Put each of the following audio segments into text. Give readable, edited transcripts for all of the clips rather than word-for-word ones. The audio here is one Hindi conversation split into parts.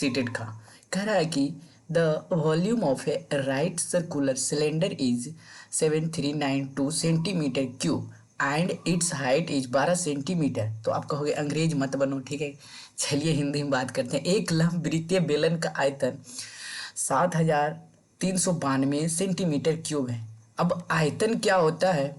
सीटेड का कह रहा है कि the volume of A right circular cylinder is 7392 centimetre cube and it's height is 12 centimetre. तो आप कहोगे अंग्रेज मत बनो, ठीक है, चलिए हिंदी में बात करते हैं। एक लंब वृत्तीय बेलन का आयतन 7392 सेंटीमीटर क्यूब है। अब आयतन क्या होता है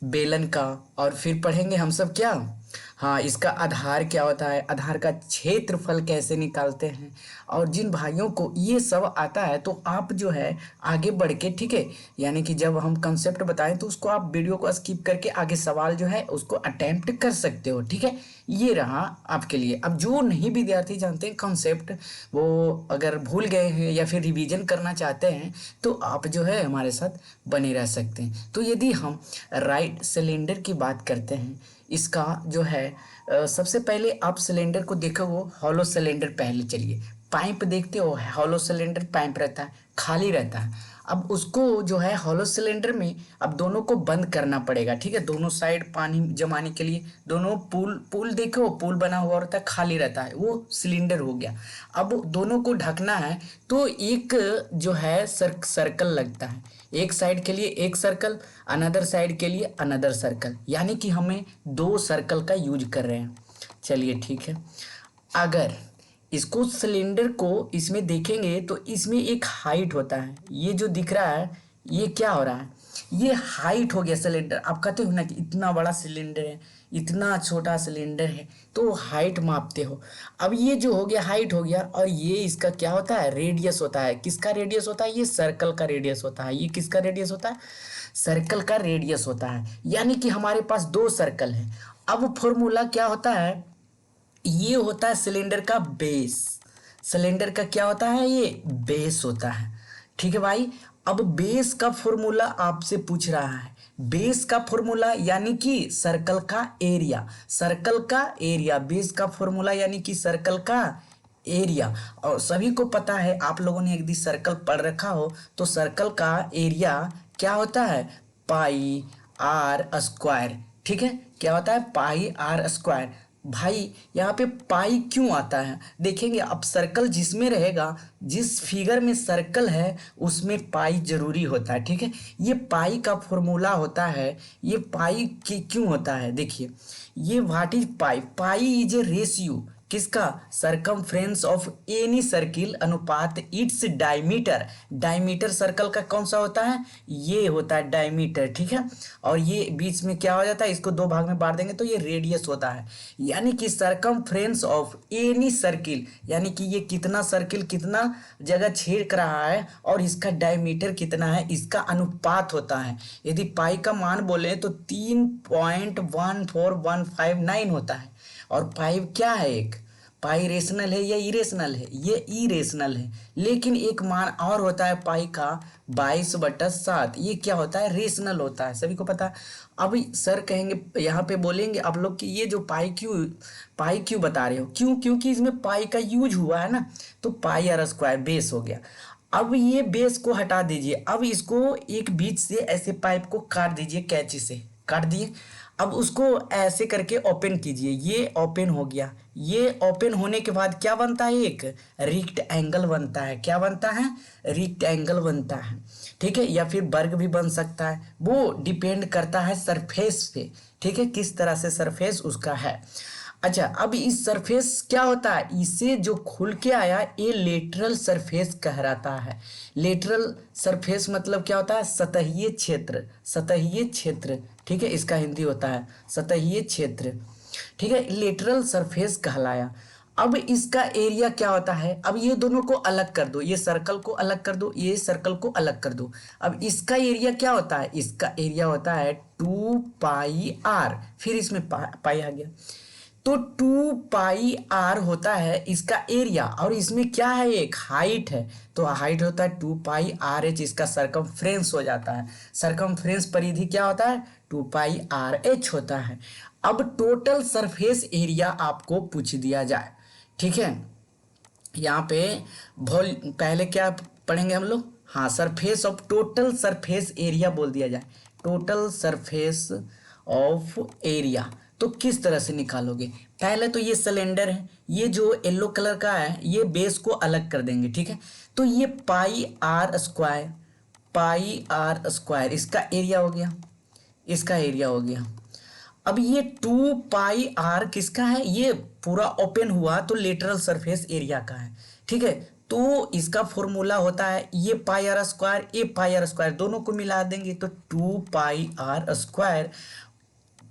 बेलन का, और फिर पढ़ेंगे हम सब क्या, हाँ, इसका आधार क्या होता है, आधार का क्षेत्रफल कैसे निकालते हैं। और जिन भाइयों को ये सब आता है तो आप जो है आगे बढ़ के, ठीक है, यानी कि जब हम कंसेप्ट बताएं तो उसको आप वीडियो को स्किप करके आगे सवाल जो है उसको अटेम्प्ट कर सकते हो, ठीक है। ये रहा आपके लिए। अब जो नहीं विद्यार्थी जानते हैं कंसेप्ट, वो अगर भूल गए हैं या फिर रिवीजन करना चाहते हैं तो आप जो है हमारे साथ बने रह सकते हैं। तो यदि हम राइट सिलेंडर की बात करते हैं, इसका जो है सबसे पहले आप सिलेंडर को देखो, वो हॉलो सिलेंडर पहले चलिए। पाइप देखते हो, हॉलो सिलेंडर पाइप रहता है, खाली रहता है। अब उसको जो है हॉलो सिलेंडर में अब दोनों को बंद करना पड़ेगा, ठीक है, दोनों साइड पानी जमाने के लिए। दोनों पुल देखो, पुल बना हुआ रहता है, खाली रहता है, वो सिलेंडर हो गया। अब दोनों को ढकना है तो एक जो है सर्कल लगता है, एक साइड के लिए एक सर्कल, अनदर साइड के लिए अनदर सर्कल, यानी कि हमें दो सर्कल का यूज कर रहे हैं। चलिए ठीक है। अगर इसको सिलेंडर को इसमें देखेंगे तो इसमें एक हाइट होता है, ये जो दिख रहा है ये क्या हो रहा है, ये हाइट हो गया सिलेंडर। आप कहते हो ना कि इतना बड़ा सिलेंडर है, इतना छोटा सिलेंडर है, तो हाइट मापते हो। अब ये जो हो गया हाइट हो गया, और ये इसका क्या होता है, रेडियस होता है। किसका रेडियस होता है, ये सर्कल का रेडियस होता है। ये किसका रेडियस होता है, सर्कल का रेडियस होता है। यानी कि हमारे पास दो सर्कल है। अब फॉर्मूला क्या होता है, ये होता है सिलेंडर का बेस। सिलेंडर का क्या होता है, ये बेस होता है, ठीक है भाई। अब बेस का फॉर्मूला आपसे पूछ रहा है, बेस का फॉर्मूला यानी कि सर्कल का एरिया, सर्कल का एरिया, बेस का फॉर्मूला यानी कि सर्कल का एरिया। और सभी को पता है, आप लोगों ने यदि सर्कल पढ़ रखा हो तो सर्कल का एरिया क्या होता है, पाई आर स्क्वायर, ठीक है। क्या होता है, पाई आर स्क्वायर। भाई यहाँ पे पाई क्यों आता है, देखेंगे अब सर्कल जिसमें रहेगा, जिस फिगर में सर्कल है उसमें पाई जरूरी होता है, ठीक है। ये पाई का फॉर्मूला होता है। ये पाई क्यों होता है, देखिए, ये what is pi, pi is a ratio किसका, सरकमफ्रेंस ऑफ एनी सर्किल अनुपात इट्स डायमीटर। डायमीटर सर्कल का कौन सा होता है, ये होता है डायमीटर, ठीक है। और ये बीच में क्या हो जाता है, इसको दो भाग में बांट देंगे तो ये रेडियस होता है। यानी कि सरकमफ्रेंस ऑफ एनी सर्किल, यानी कि ये कितना सर्किल कितना जगह छेद रहा है और इसका डायमीटर कितना है, इसका अनुपात होता है। यदि पाई का मान बोले तो 3.14159 होता है। और पाई क्या है, एक पाई रेशनल है या इरेशनल है, ये इरेशनल है। लेकिन एक मान और होता है पाई का 22/7, ये क्या होता है, रेशनल होता है, सभी को पता है। अब सर कहेंगे, यहाँ पे बोलेंगे आप लोग कि ये जो पाई क्यों बता रहे हो, क्यों, क्योंकि इसमें पाई का यूज हुआ है ना, तो पाई आर स्क्वायर बेस हो गया। अब ये बेस को हटा दीजिए, अब इसको एक बीच से ऐसे पाइप को काट दीजिए, कैंची से काट दिए। अब उसको ऐसे करके ओपन कीजिए, ये ओपन हो गया। ये ओपन होने के बाद क्या बनता है, एक रिक्ट एंगल बनता है। क्या बनता है, रिक्ट एंगल बनता है, ठीक है, या फिर वर्ग भी बन सकता है, वो डिपेंड करता है सरफेस पे, ठीक है, किस तरह से सरफेस उसका है। अच्छा, अब इस सरफेस क्या होता है, इसे जो खुल के आया ये लेटरल सरफेस कहलाता है। लेटरल सरफेस मतलब क्या होता है, सतहीय क्षेत्र, सतहीय क्षेत्र, ठीक है, इसका हिंदी होता है सतहीय क्षेत्र, ठीक है, लेटरल सरफेस कहलाया। अब इसका एरिया क्या होता है, अब ये दोनों को अलग कर दो, ये सर्कल को अलग कर दो, ये सर्कल को अलग कर दो। अब इसका एरिया क्या होता है, इसका एरिया होता है 2πr, फिर इसमें पाई आ गया, तो 2πr होता है इसका एरिया। और इसमें क्या है, एक हाइट है, तो हाइट होता है 2πrh, इसका सरकमफ्रेंस हो जाता है। सरकमफ्रेंस परिधि क्या होता है, 2πrh होता है। अब टोटल सरफेस एरिया आपको पूछ दिया जाए, ठीक है, यहाँ पे पहले क्या पढ़ेंगे हम लोग, हाँ, surface of, total surface area बोल दिया जाए, टोटल सरफेस ऑफ एरिया, तो किस तरह से निकालोगे? पहले तो ये सिलेंडर है, ये जो येलो कलर का है ये बेस को अलग कर देंगे, ठीक है। तो ये पाई आर स्क्वायर इसका एरिया हो गया, इसका एरिया हो गया। अब ये 2 पाई आर किसका है? ये पूरा ओपन हुआ तो लेटरल सरफेस एरिया का है, ठीक है। तो इसका फॉर्मूला होता है ये पाई आर स्क्वायर, ये पाई आर स्क्वायर, दोनों को मिला देंगे तो 2 पाई आर स्क्वायर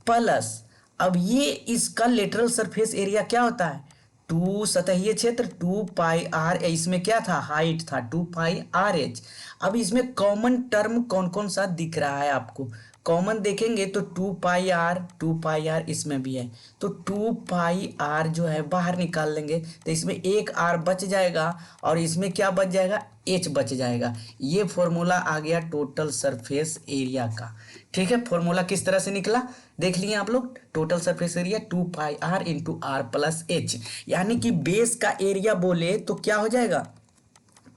प्लस, अब ये इसका लेटरल सरफेस एरिया क्या होता है? 2 सतहीय क्षेत्र 2 पाई आर, इसमें क्या था? हाइट था 2 पाई आर एच। अब इसमें कॉमन टर्म कौन कौन सा दिख रहा है आपको? कॉमन देखेंगे तो 2 पाई आर इसमें भी है, तो 2 पाई आर जो है बाहर निकाल लेंगे तो इसमें एक आर बच जाएगा और इसमें क्या बच जाएगा? एच बच जाएगा। ये फॉर्मूला आ गया टोटल सरफेस एरिया का, ठीक है। फॉर्मूला किस तरह से निकला देख लिए आप लोग, total surface area 2 pi r × r+h, यानी कि बेस का एरिया बोले तो क्या हो जाएगा?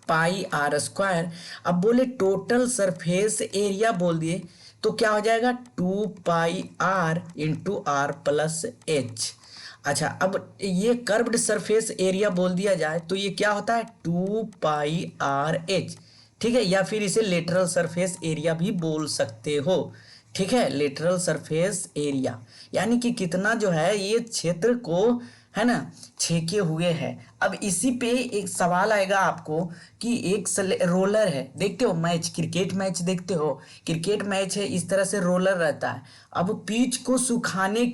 पाई आर स्क्वायर। अब बोले टोटल सरफेस एरिया बोल दिए तो क्या हो जाएगा? 2 पाई आर × r+h। अच्छा, अब ये कर्व्ड सरफेस एरिया बोल दिया जाए तो ये क्या होता है? 2 पाई आर एच, ठीक है। या फिर इसे लेटरल सरफेस एरिया भी बोल सकते हो, ठीक है। लेटरल सरफेस एरिया यानी कि कितना जो है ये क्षेत्र को, है ना, छेके हुए है। अब इसी पे एक सवाल आएगा आपको कि एक रोलर है, देखते हो मैच, क्रिकेट मैच देखते हो, क्रिकेट मैच है, इस तरह से रोलर रहता है। अब पिच को सुखाने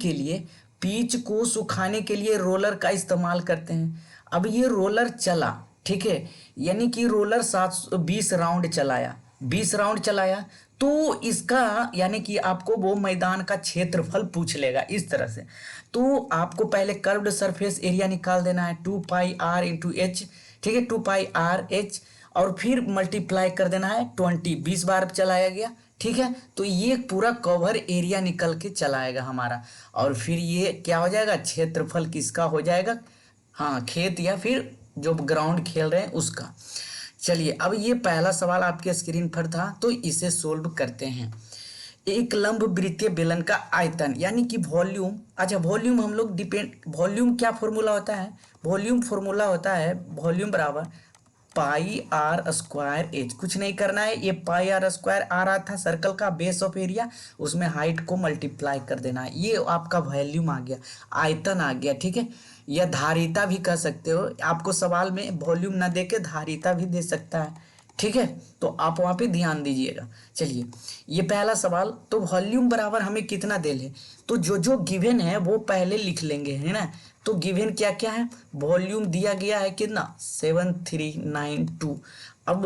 के लिए रोलर का इस्तेमाल करते हैं। अब ये रोलर चला, ठीक है, यानी कि रोलर 720 राउंड चलाया, 20 राउंड चलाया, तो इसका यानी कि आपको वो मैदान का क्षेत्रफल पूछ लेगा इस तरह से। तो आपको पहले कर्व्ड सरफेस एरिया निकाल देना है 2 पाई आर × h, ठीक है, 2 पाई आर एच, और फिर मल्टीप्लाई कर देना है 20 बार चलाया गया, ठीक है। तो ये पूरा कवर एरिया निकल के चलाएगा हमारा, और फिर ये क्या हो जाएगा? क्षेत्रफल किसका हो जाएगा? हाँ, खेत या फिर जो ग्राउंड खेल रहे हैं उसका। चलिए, अब ये पहला सवाल आपके स्क्रीन पर था तो इसे सोल्व करते हैं। एक लंब वृत्तीय बेलन का आयतन यानी कि वॉल्यूम। अच्छा, वॉल्यूम हम लोग वॉल्यूम क्या फॉर्मूला होता है? वॉल्यूम फॉर्मूला होता है वॉल्यूम बराबर पाई आर स्क्वायर एच। कुछ नहीं करना है, ये पाई आर स्क्वायर आ रहा था सर्कल का बेस ऑफ एरिया, उसमें हाइट को मल्टीप्लाई कर देना है, ये आपका वॉल्यूम आ गया, आयतन आ गया, ठीक है। या धारिता भी कह सकते हो, आपको सवाल में वॉल्यूम ना दे के धारिता भी दे सकता है, ठीक है। तो आप वहाँ पे ध्यान दीजिएगा। चलिए, ये पहला सवाल, तो वॉल्यूम बराबर हमें कितना दे ले, तो जो जो गिवन है वो पहले लिख लेंगे, है ना। तो गिवन क्या क्या है? वॉल्यूम दिया गया है कितना? 7392। अब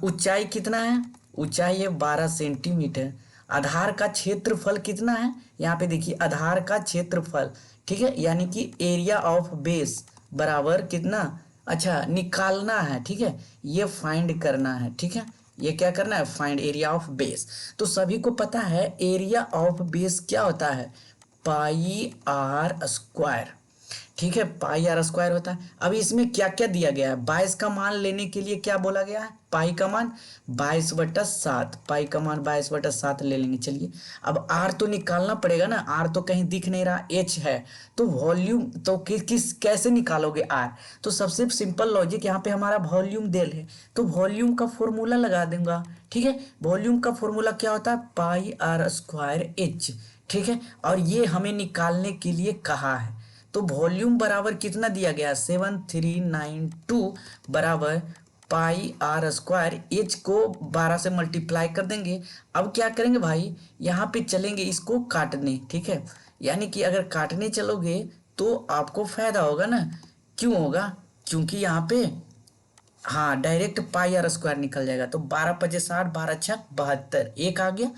ऊंचाई कितना है? ऊंचाई है 12 सेंटीमीटर। आधार का क्षेत्रफल कितना है? यहाँ पे देखिए, आधार का क्षेत्रफल, ठीक है, यानी कि एरिया ऑफ बेस बराबर कितना? अच्छा, निकालना है, ठीक है, ये फाइंड करना है, ठीक है, ये क्या करना है? Find area of base. तो सभी को पता है एरिया ऑफ बेस क्या होता है? पाई आर स्क्वायर, ठीक है, पाई आर स्क्वायर होता है। अब इसमें क्या क्या दिया गया है? 22 का मान लेने के लिए क्या बोला गया है? पाई का मान 22/7, पाई का मान 22/7 ले लेंगे। चलिए, अब आर तो निकालना पड़ेगा ना, आर तो कहीं दिख नहीं रहा, एच है, तो वॉल्यूम तो किस कैसे निकालोगे आर? तो सबसे सिंपल लॉजिक, यहाँ पे हमारा वॉल्यूम देल है तो वॉल्यूम का फॉर्मूला लगा दूंगा, ठीक है। वॉल्यूम का फॉर्मूला क्या होता है? पाई आर स्क्वायर एच, ठीक है, और ये हमें निकालने के लिए कहा है। तो वॉल्यूम बराबर कितना दिया गया? 7392 बराबर पाई आर स्क्वायर, एच को 12 से मल्टीप्लाई कर देंगे। अब क्या करेंगे भाई? यहाँ पे चलेंगे इसको काटने, ठीक है, यानी कि अगर काटने चलोगे तो आपको फायदा होगा ना। क्यों होगा? क्योंकि यहाँ पे हाँ डायरेक्ट पाई आर स्क्वायर निकल जाएगा, तो 12×5 = 60, 12×6 = 72, एक आ गया।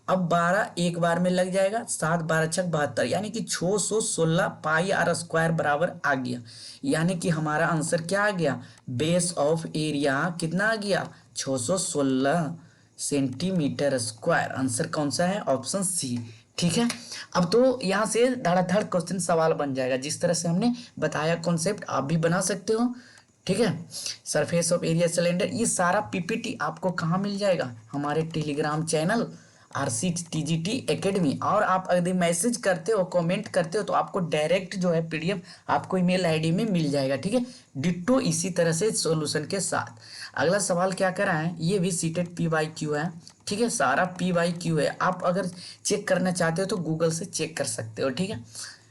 अब 12 एक बार में लग जाएगा, 7×12 = 72, यानी कि 616 पाई आर स्क्वायर बराबर आ गया। यानी कि हमारा आंसर क्या आ गया? बेस ऑफ एरिया कितना आ गया? 616 सेंटीमीटर स्क्वायर। आंसर कौन सा है? ऑप्शन सी, ठीक है। अब तो यहाँ से धड़ाधड़ क्वेश्चन सवाल बन जाएगा, जिस तरह से हमने बताया कॉन्सेप्ट आप भी बना सकते हो, ठीक है। सरफेस ऑफ एरिया सिलेंडर, ये सारा पीपीटी आपको कहाँ मिल जाएगा? हमारे टेलीग्राम चैनल RCTGT एकेडमी। और आप अगर मैसेज करते हो, कमेंट करते हो, तो आपको डायरेक्ट जो है PDF आपको ईमेल आईडी में मिल जाएगा, ठीक है। डिट्टो इसी तरह से सॉल्यूशन के साथ। अगला सवाल क्या करा है, ये भी सीटेड PYQ है, ठीक है, सारा PYQ है। आप अगर चेक करना चाहते हो तो गूगल से चेक कर सकते हो, ठीक है।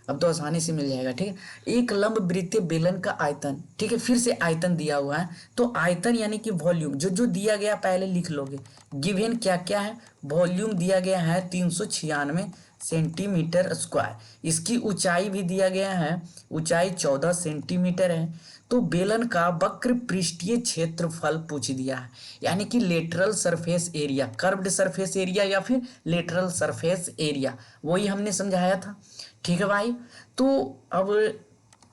अब तो आसानी से मिल जाएगा, ठीक है। एक लंब वृत्तीय बेलन का आयतन, ठीक है, फिर से आयतन दिया हुआ है, तो आयतन यानी कि वॉल्यूम जो जो दिया गया पहले लिख लोगे। गिवन क्या क्या है, वॉल्यूम दिया गया है 396 सेंटीमीटर स्क्वायर। इसकी ऊंचाई भी दिया गया है, ऊंचाई 14 सेंटीमीटर है। तो बेलन का वक्र पृष्ठीय क्षेत्रफल पूछ दिया है, यानी कि lateral surface area, curved surface area या फिर लेटरल सरफेस एरिया, वही हमने समझाया था, ठीक है भाई। तो अब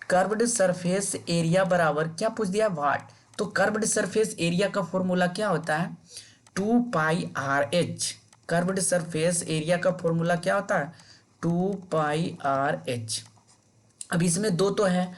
कर्व्ड सरफेस एरिया बराबर क्या पूछ दिया, वाट। तो कर्व्ड सरफेस एरिया का फॉर्मूला क्या होता है, 2πRH। कर्व्ड सरफेस एरिया का फॉर्मूला क्या होता है, 2πRH। अब इसमें दो तो है,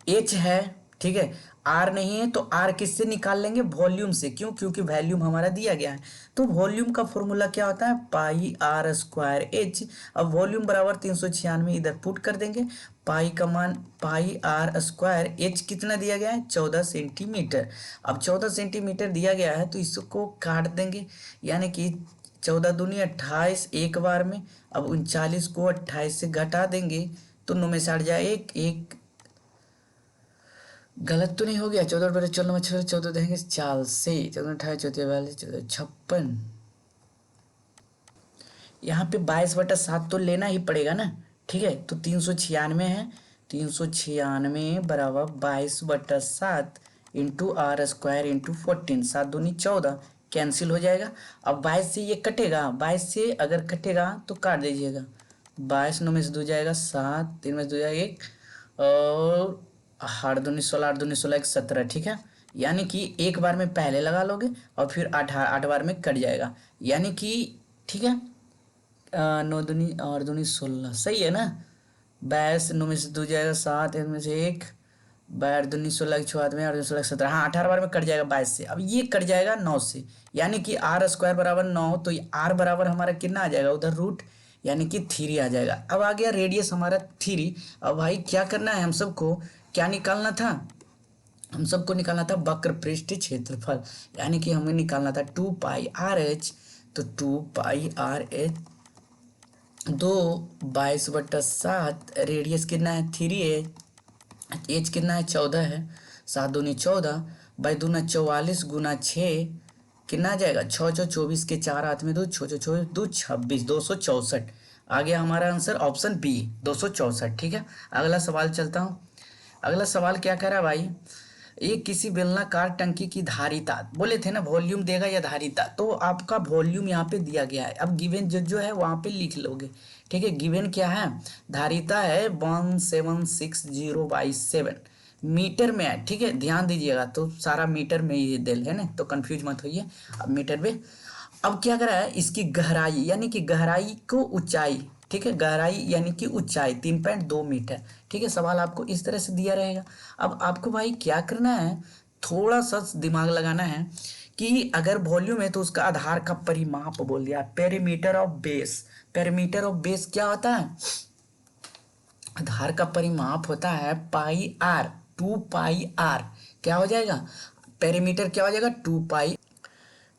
H है, ठीक है, R नहीं है, तो R किससे निकाल लेंगे, वॉल्यूम से। क्यों, क्योंकि वॉल्यूम हमारा दिया गया है। तो वॉल्यूम का फॉर्मूला क्या होता है, πr²H। अब वॉल्यूम बराबर 396 इधर पुट कर देंगे, पाई का मान πr²H कितना दिया गया है, 14 सेंटीमीटर। अब 14 सेंटीमीटर दिया गया है तो इसको काट देंगे, यानी कि 14 दूनी 28 एक बार में। अब 39 को 28 से घटा देंगे तो 9 में 60 जाए, एक गलत तो नहीं हो गया, 14 बटे 14 में 14 देंगे 4 से, 14 28 14 42 14 56। यहाँ पे 22/7 तो लेना ही पड़ेगा ना, ठीक है। तो 396 है, 396 बराबर 22/7 इंटू R² इंटू 14, 7 दूनी 14 कैंसिल हो जाएगा। अब 22 से ये कटेगा, 22 से अगर कटेगा तो काट दीजिएगा, 22 9 में से 2 जाएगा 7, 3 में से 2 जाएगा 1, और 8 दूनी 16, 8 दूनी 16 1 17, ठीक है। यानी कि एक बार में पहले लगा लोगे और फिर 8 बार में कट जाएगा, यानी कि ठीक है। 9 दूनी 8 दूनी 16 सही है ना। 22 9 में से 2 जाएगा 7, 1 में से 1, 22 दूनी 16 6 में 8 दूनी 16 17, हाँ 18 बार में कट जाएगा 22 से। अब ये कट जाएगा 9 से, यानी कि R² बराबर 9, तो R बराबर हमारा कितना आ जाएगा उधर रूट, यानी कि 3 आ जाएगा। अब आ गया रेडियस हमारा 3। अब भाई क्या करना है, हम सबको क्या निकालना था, हम सबको निकालना था वक्र पृष्ठ क्षेत्रफल, यानी कि हमें निकालना था 2πRH। तो 2πRH 22/7, रेडियस कितना है 3 है, एच कितना है 14 है, 7 दूनी 14, बाई दूना 44 गुना 6 कितना आ जाएगा, 6 6 24 के 4 हाथ में 2, 6 6 24 2 26, 264 आ गया हमारा आंसर, ऑप्शन बी 264, ठीक है। अगला सवाल चलता हूँ। अगला सवाल क्या कह रहा है भाई, ये किसी बेलनाकार टंकी की धारिता, बोले थे ना वॉल्यूम देगा या धारिता, तो आपका वॉल्यूम यहाँ पे दिया गया है। अब गिवन जो है वहाँ पे लिख लोगे, ठीक है। गिवन क्या है, धारिता है 1760/7 मीटर में है, ठीक है, ध्यान दीजिएगा। तो सारा मीटर में ही दिल है ना, तो कंफ्यूज मत होइए। अब मीटर में, अब क्या कर रहा है, इसकी गहराई यानी कि गहराई को ऊंचाई, ठीक है, गहराई यानी कि ऊंचाई 3.2 मीटर, ठीक है। सवाल आपको इस तरह से दिया रहेगा। अब आपको भाई क्या करना है, थोड़ा सा दिमाग लगाना है कि अगर वॉल्यूम है तो उसका आधार का परिमाप बोल दिया, perimeter of base. Perimeter of base क्या होता है, आधार का परिमाप होता है πr, 2πr क्या हो जाएगा, पेरीमीटर क्या हो जाएगा 2π।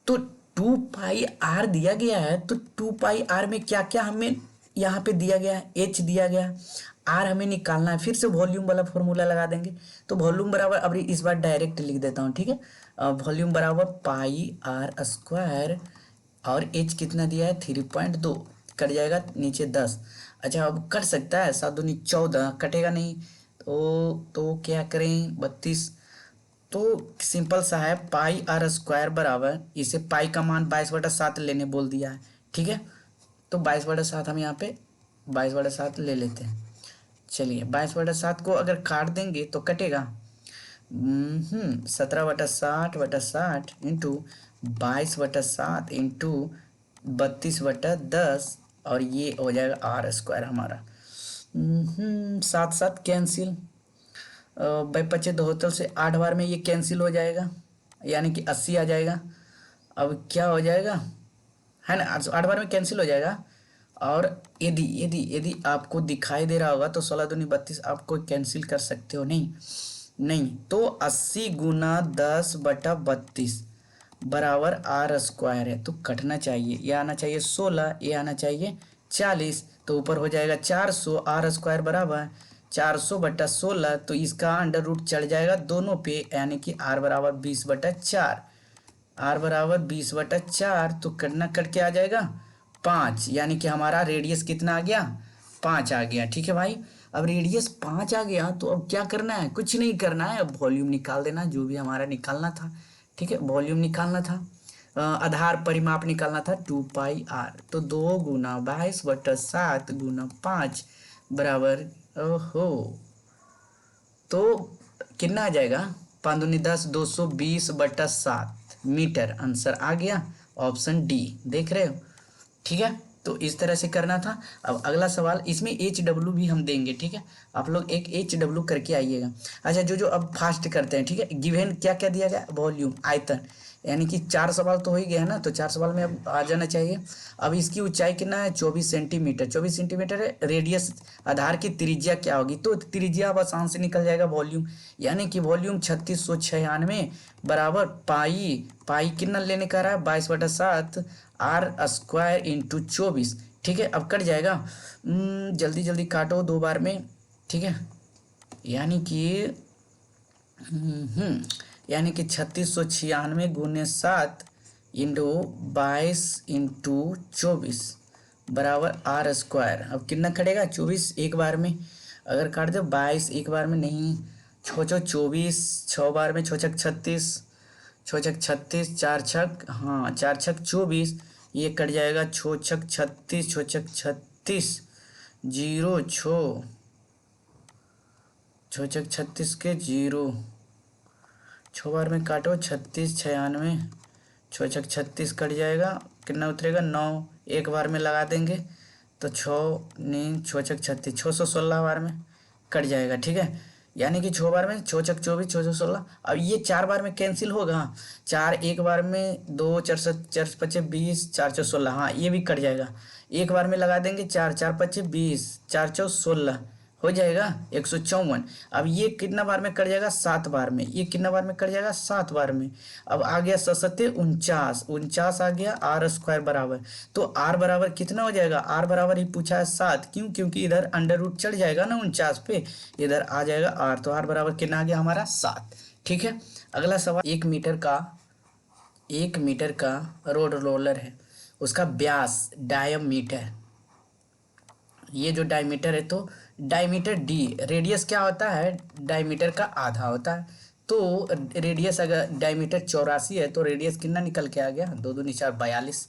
तो 2πr दिया गया है, तो 2πr में क्या क्या हमें यहाँ पे दिया गया है, h दिया गया है, r हमें निकालना है। फिर से वॉल्यूम वाला फॉर्मूला लगा देंगे, तो वॉल्यूम बराबर, अब इस बार डायरेक्ट लिख देता हूँ, ठीक है। वॉल्यूम बराबर πr² और h कितना दिया है 3.2, कट जाएगा नीचे 10। अच्छा अब कट सकता है, 7 दूनी 14 कटेगा नहीं, तो क्या करें 32। तो सिंपल सा है, πr² बराबर, इसे पाई का मान 22/7 लेने बोल दिया है, ठीक है। तो 22/7 हम यहाँ पे 22/7 ले लेते हैं। चलिए 22/7 को अगर काट देंगे तो कटेगा 17/60/60 इंटू 22/7 इंटू 32/10, और ये हो जाएगा R² हमारा। 7 7 कैंसिल, भाई 25 72 से 8 बार में ये कैंसिल हो जाएगा, यानी कि 80 आ जाएगा। अब क्या हो जाएगा, है ना, 8 बार में कैंसिल हो जाएगा। और यदि यदि यदि आपको दिखाई दे रहा होगा तो 16 दूनी 32 आप कोई कैंसिल कर सकते हो, नहीं नहीं, तो 80 × 10/32 बराबर आर स्क्वायर है, तो कटना चाहिए, ये आना चाहिए 16, ये आना चाहिए 40, तो ऊपर हो जाएगा 400, आर स्क्वायर बराबर 400/16, तो इसका अंडर रूट चढ़ जाएगा दोनों पे, यानी कि आर बराबर 20/4, आर बराबर 20/4, तो कटना कट के आ जाएगा 5, यानी कि हमारा रेडियस कितना आ गया, 5 आ गया। ठीक है भाई, अब रेडियस 5 आ गया तो अब क्या करना है, कुछ नहीं करना है, अब वॉल्यूम निकाल देना, जो भी हमारा निकालना था। ठीक है, वॉल्यूम निकालना था, आधार परिमाप निकालना था 2πr, तो 2 × 22/7 × 5 बराबर, ओहो, तो कितना आ जाएगा, 5 दूनी 10, 220/7 मीटर, आंसर आ गया ऑप्शन डी, देख रहे हो। ठीक है, तो इस तरह से करना था। अब अगला सवाल, इसमें एच डब्ल्यू भी हम देंगे। ठीक है, आप लोग एक एच डब्ल्यू करके आइएगा। अच्छा, जो जो अब फास्ट करते हैं, ठीक है, गिवन क्या क्या दिया गया, वॉल्यूम, आयतन, यानी कि 4 सवाल तो हो ही गया ना, तो 4 सवाल में अब आ जाना चाहिए। अब इसकी ऊंचाई कितना है, 24 सेंटीमीटर, 24 सेंटीमीटर है, रेडियस, आधार की त्रिज्या क्या होगी, तो त्रिज्या अब आसान से निकल जाएगा, वॉल्यूम, यानी कि वॉल्यूम 3696 बराबर पाई, पाई कितना लेने का रहा है, 22/7 आर स्क्वायर इंटू 24। ठीक है, अब कट जाएगा, जल्दी जल्दी काटो 2 बार में। ठीक है, यानी कि यानी कि 3696 × 7 इंटू 22 × 24 बराबर आर स्क्वायर। अब कितना कटेगा, 24 एक बार में, अगर काट दो 22 एक बार में नहीं, 6 × 24, 6 बार में, 6 × 36, 6 × 36, 4 छक, हाँ 4 छक 24, ये कट जाएगा, 6 × 36, 6 × 36 जीरो, 6 × 36 के जीरो, 6 बार में काटो, 36 96, 6 × 36 कट जाएगा, कितना उतरेगा 9, एक बार में लगा देंगे तो 6 616 बार में कट जाएगा। ठीक है, यानी कि 6 बार में, 6 × 24, 616, अब ये 4 बार में कैंसिल होगा, 4 एक बार में, 2 4 7 4 5 20, 4 4 16, हाँ ये भी कट जाएगा, एक बार में लगा देंगे, 4 4 5 20, 4 4 16 हो जाएगा 154। अब ये कितना बार में कट जाएगा, 7 बार में, ये कितना बार में कट जाएगा, 7 बार में। अब आ गया 7 × 7 = 49, 49 आ गया, आर स्क्वायर बराबर, तो आर बराबर कितना हो जाएगा, आर बराबर ही पूछा है 7, क्यों, क्योंकि इधर अंडर रूट चढ़ जाएगा ना 49 पे, इधर आ जाएगा आर, तो आर बराबर कितना आ गया हमारा 7। ठीक है, अगला सवाल, 1 मीटर का रोड रोलर है, उसका व्यास डायमीटर, ये जो डायमीटर है, तो डायमीटर डी, रेडियस क्या होता है, डायमीटर का आधा होता है, तो रेडियस अगर डायमीटर 84 है तो रेडियस कितना निकल के आ गया, 2 दूनी 4 42।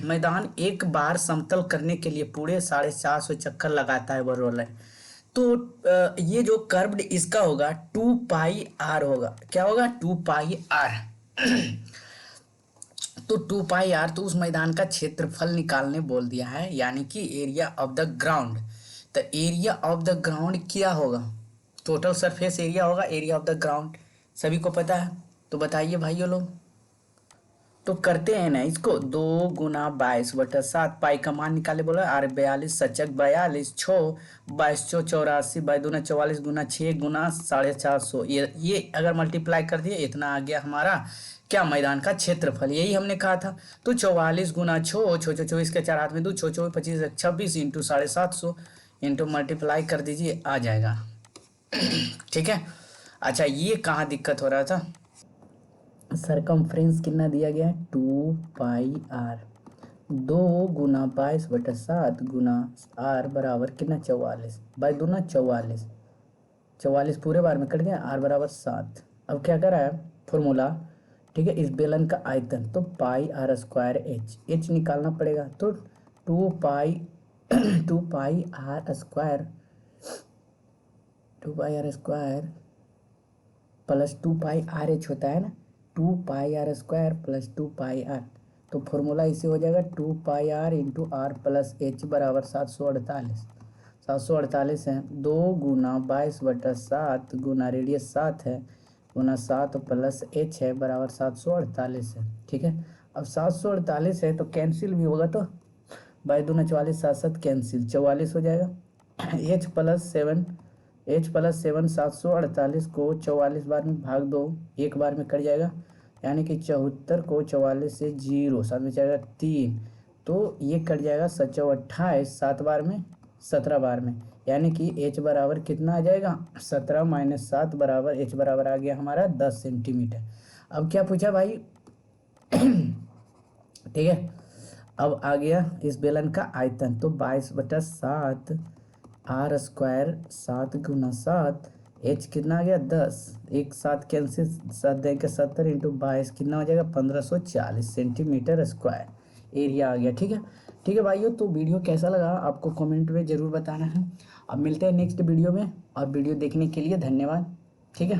मैदान एक बार समतल करने के लिए पूरे 450 चक्कर लगाता है वह रोलर, तो ये जो कर्व्ड इसका होगा 2πr होगा, क्या होगा 2πr। तो 2πr, तो उस मैदान का क्षेत्रफल निकालने बोल दिया है, यानी कि एरिया ऑफ द ग्राउंड, तो एरिया ऑफ द ग्राउंड क्या होगा, टोटल सरफेस एरिया होगा, एरिया ऑफ द ग्राउंड सभी को पता है, तो बताइए भाइयों लोग। तो करते हैं ना इसको, 2 × 22/7, पाई का मान निकाले बोला, आर 42 सचक 42, 6 22 × 84, 2 × 44, गुना 6 गुना 450, ये अगर मल्टीप्लाई कर दिए, इतना आ गया हमारा क्या, मैदान का क्षेत्रफल, यही हमने कहा था। तो 44 गुना 6, 24 के 4 हाथ में 2, 6 24 25 26 इंटू 750 इंटू मल्टीप्लाई कर दीजिए, आ जाएगा। ठीक है, अच्छा ये कहाँ दिक्कत हो रहा था, सरकमफ्रेंस कितना दिया गया है, 2πr, 2 × 22/7 गुना आर बराबर कितना 44, 2 × 44, 44 पूरे बार में कट गया, आर बराबर 7। अब क्या करा है फॉर्मूला, ठीक है, इस बेलन का आयतन, तो πr² एच निकालना पड़ेगा, तो 2πr² 2πr² प्लस 2πrh होता है ना, 2πr² प्लस 2πr, तो फॉर्मूला इसे हो जाएगा 2πr into are plus H बराबर 748, 748 है, 2 × 22/7 गुना रेडियस 7 है, गुना 7 प्लस एच है बराबर 748 है। ठीक है, अब 748 है तो कैंसिल भी होगा, तो 22×44 7 7 कैंसिल, 44 हो जाएगा। H+7 748 को 44 बार में भाग दो, एक बार में कट जाएगा, यानी कि 74 को 44 से 0 साथ में जाएगा 3, तो ये कट जाएगा 728 7 बार में 17 बार में, यानी कि H बराबर कितना आ जाएगा 17 - 7 बराबर H बराबर आ गया हमारा 10 सेंटीमीटर। अब क्या पूछा भाई? ठीक है, अब आ गया इस बेलन का आयतन, तो 22/7 R², 7×7, H कितना आ गया 10, एक 7 कैंसिल, 7 देंगे 70 × 22 कितना हो जाएगा 1540 सेंटीमीटर स्क्वायर एरिया आ गया। ठीक है, ठीक है भाइयों, तो वीडियो कैसा लगा आपको कमेंट में ज़रूर बताना है। अब मिलते हैं नेक्स्ट वीडियो में, और वीडियो देखने के लिए धन्यवाद। ठीक है।